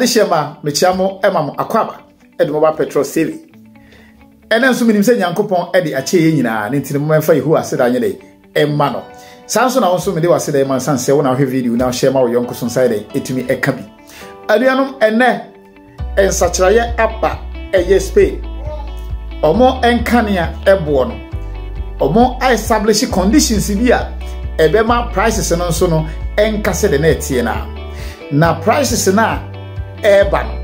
Adishema mechiamo emamo akwaba edi mobile petrol saving. Ene nso minim se Nyankopon edi ache nyina ne ntine mo mfa yehu aseda anye de emma no. Sanso na wonso me de waseda emma sanse wo na hwe video na share ma wo yonko so side etumi eka bi. Aduanom ene ensachiraye aba eye Spain. Omo enkania ebo no. Omo establish conditions bi a ebema prices no nso no enkase de na etie na prices na eba no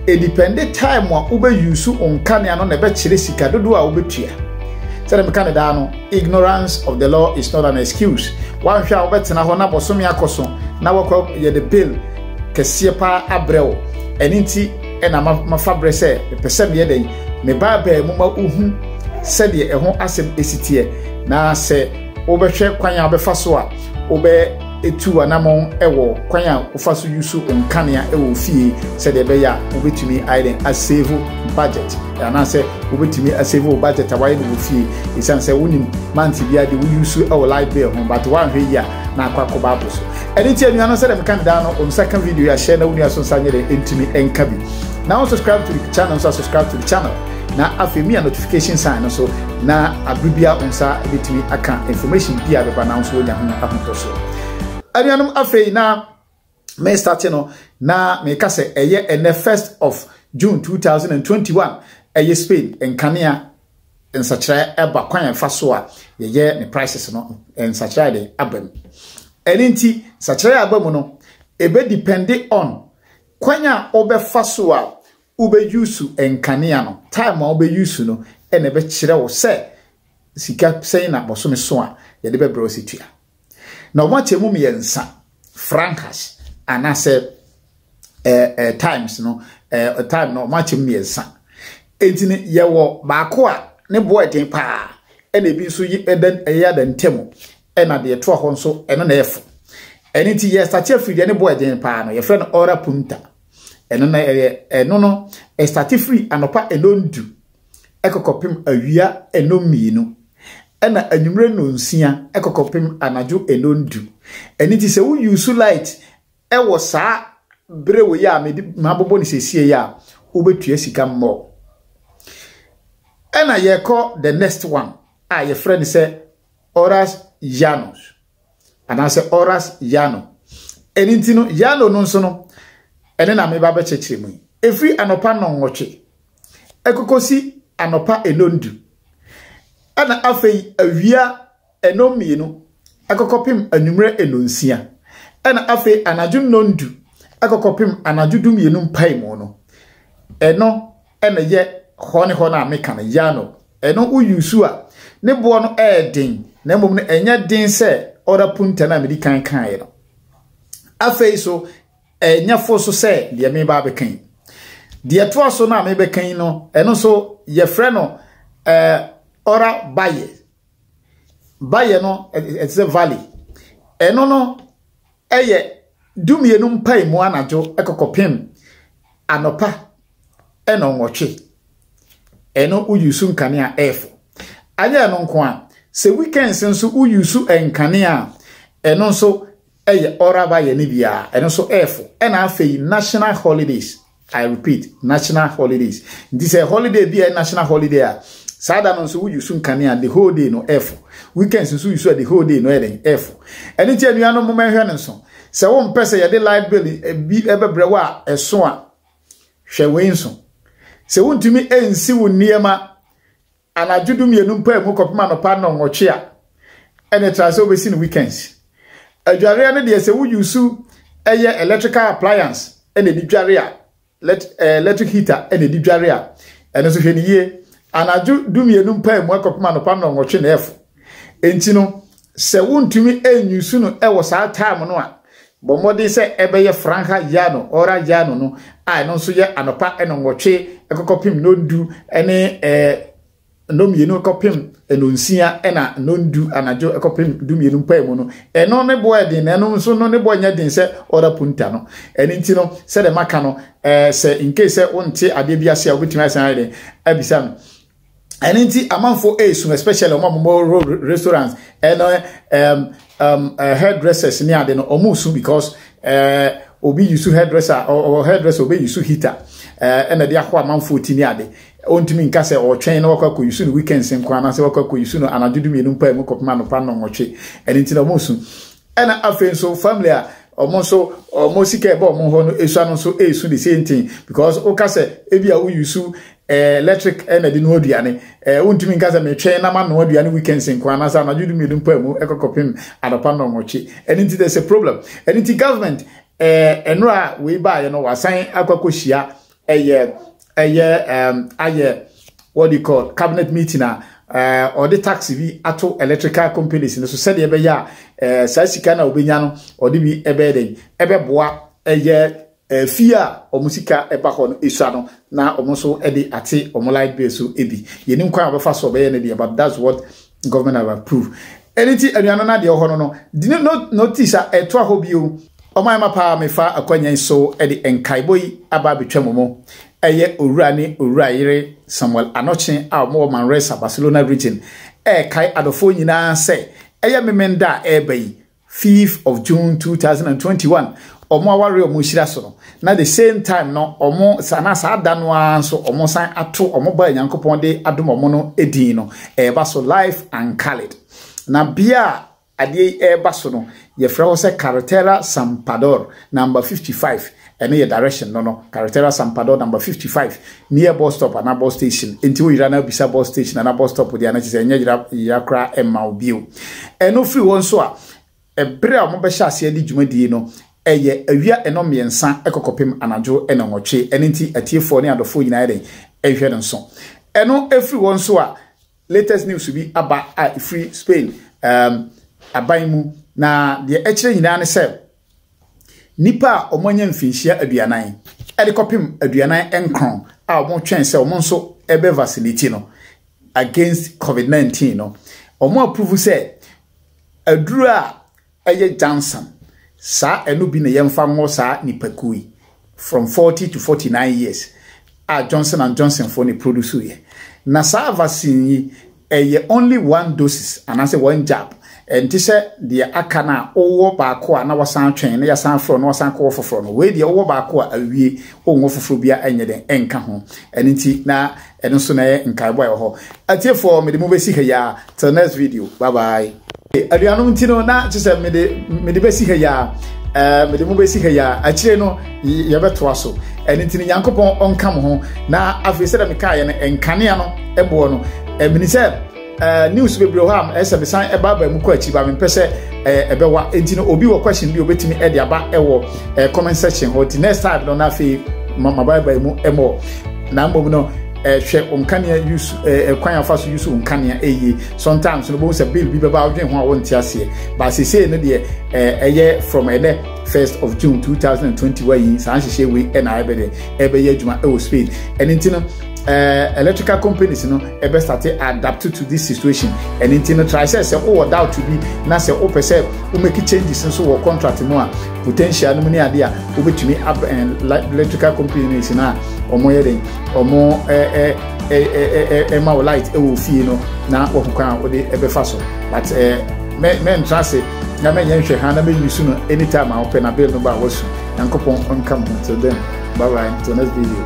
e depend time wa ube use onkania no na be kire sika dodo a obetua say dem Canada no ignorance of the law is not an excuse wan hwa obetena ho na bosomi akoso na wakọ ye the bill kese pa abrɛw eninti na mafabre se pese me den me ba ba mu ma uhu se de ɛho asem esitie na se obehwe kwan a obefa so a obe etu anamon ewo kwan a ofa so yusu onkania ewo fie se de be ya obetumi island a save budget na se obetumi a save budget awai no fie isan se wonim manti bia de wo yusu ewo live bill ho but wan hwe ya na akwa ba so editi anu ano se de Canada no on second video ya share na woni aso sanye de entumi enkabi now subscribe to the channel subscribe to the channel na afemi a notification sign so na abribia onsa ebetumi aka information bia be ba na so nya ho ahotoso Arianum afei na me start no na me ka se eye ene 1st of June 2021 eye Spain enkania ensachira eba kwan fa so a ye ne prices no ensachira de abam eninti sachira abam no ebe depend on kwan a obefa so a ube use enkania no time a ube use no ene be kire wo se sika sei na bosome so a ye de be bro situa na wachemu miensa francas anase times no time no wachemu miensa entini yewo baako a ne boy den pa ena bi so yi eden eya da ntemu ena de to ho nso eno na efo eniti ye start free ne boy den pa no ye friend ora punta eno na eno no start free anopa enondu ekokopim awia enomiinu ena anwumre no nsia ekokopim anajo enondu eniti se wo use light ewo saa brewe ya mabobo ni sesie ya obetua sika mmo ena yeko the next one a ye friend say Horas Llanos anase Horas Llano eniti no Llano no nso no ene na me ba be chechire mu efri anopa no nwoche ekokosi anopa enondu ana afei awia enomienu akokopim anwumre enonsia ana afei anaju nondu akokopim anaju dumienu mpaimo no eno ena ye hone hona ameka na Llano eno uyusu a ne bo no edin na mom no enya din se ora punta na medikan kan no afei so enya foso se de me ba bekan de to so na me bekan no eno so ye frɛ no ora baye no it's a valley eno no eye dumienu mpai mu anajo ekokopem anopa eno nwoche eno uyusu nkane a efo anya no nko a se weekends nso uyusu enkane a eno nso eye ora baye ne bia eno nso efo ena afei national holidays I repeat national holidays this a holiday be a national holiday a sada no so use nkane the whole day no F weekends so use the whole day no F eni ti anuano mo manhwe ne so se wo mpese ye de light bill bi ebebrewa a eso a hwe we nso se wo ntumi ensi wo niema anadwudum yenu mpa mu kopema no pa no nwoche a ene tra se obesi no weekends adware ne de se wo use eye electrical appliance ene di dware a electric heater ene di dware a ene so hwe ni ye anaju dumienu mpa mu akopema no pam no nwotwe na efo enti no se wontumi enyusu no ewo saa time no a bomodi se ebeye franca Llano ora Llano no a no so ye anopa eno nwotwe ekokopim no ndu ene no mienu ekopim eno nsia ena no ndu anajo ekopim dumienu mpa mu no eno ne boy din eno so no ne boy nya din se ora punta no enti no se de maka no se in case wonte ade bia se obetumi asan de abisa no Anenti amanfo esu especially omo restaurants and hairdressers ni ade no omusu because obi use hairdresser or hairdresser obi use heater na de akwa manfo tini ade ontimi nka se o twen na wakako use no weekends nkwa na se wakako use no anadudu mienu mpa mu kopma no pa no nwotwe eni ntina mo su ena afen so family a omo so omo sika ebe omo ho no esu anu so esu the same thing because o ka se ebi a wo use electric energy no aduane ontimi nka se me twen na ma no aduane weekends nkwa na se anadudu mienu mpa mu ekokopim adopa no nwotwe eni ntina there's a problem eni ntina government enra we ba ye no wasan akwakohia what do you call cabinet meeting or the tax bi ato electrical companies so said ebe ya sa sika na obenya no or the bi ebe den ebe boa fia omusika eba ho no esu no na omuso ede ate light bill so ebi yenim kwan obefa so be ne dey but that's what government have approved anything anuano na dey ho no did not notice eto aho bio Omayama pa mefa akwanyan so edi enkaiboyi aba betwamomo eye owurani owurayire Samuel Anoche a mo Manresa Barcelona region kai adofo nyina se eye memenda ebayi 5th of June 2021 omo aware omo hira so no na the same time no omo sana sa adano anso omo san ato omo ba Nyankopon de adom omo no edin no eba so life and colored na bia ade eba so no ye frɛ se Carretera Sampador number 55 ene ye direction no Carretera Sampador number 55 near bus stop and bus station enti wo yira na bisa bus station and bus stop de anachise enya yira kra emma obio eno free won so a ebre a mo be hya ase adi dwumadie no eye awia eno miensa ekokopem anajo ene nwotwe ene nti atiefo ne adofo nyina eden ehwe no so eno free won so a latest news bi aba a free Spain abaimu na de ekire nyina ne se nipa omonye mfinhia aduanan ede kopim aduanan enkron a omo twen se omo nso ebe vaccinate no against COVID-19 no omo approve se aduru a eye Johnson sa enu bi ne yemfa ngo sa nipakui from 40 to 49 years a Johnson & Johnson for ni produce ye na sa vaccine eye only one doses and I say one jab enti se de akana owo baako a na wasan twen na yasan fro na wasan ko foforo no we de owo baako a awie onwo foforo bia enye den enka ho enti na eno so na ye nkaibo ayo ho atiefo me de mo besi ya till next video bye bye aduano ntino na tse me de besi ya me de mo besi ya akire no ye beto aso enti ni Nyankopon onka mo ho na afese da me ka ye no enkane no ebo no minister news be bro ham ese be san eba ba mu ko achi ba me pese ebewa enti no obi wo question bi obetimi e de aba ewo comment section ho ti next time no na fi mama bye mu emo na mbom no hwe onkania use kwan afa so use onkania eye sometimes no bo say bill bi beba odwen ho a wonti ase ba se say no de eye from 1st of June 2021 yi san hye we na ebe ye adwuma e wo Spain enti no electrical companies no ebe start adapt to this situation and into try say oh doubt to be na say o pese o make changes so wo contract mo a potential no ne ade a obetumi electrical companies na omo yeden omo ma light e wo fie no na wo kwan o de ebe fa so but men trust na men yenhwe ha na me use no anytime I open a bill no ba wo so Nyankopon on come to them bye bye to next video.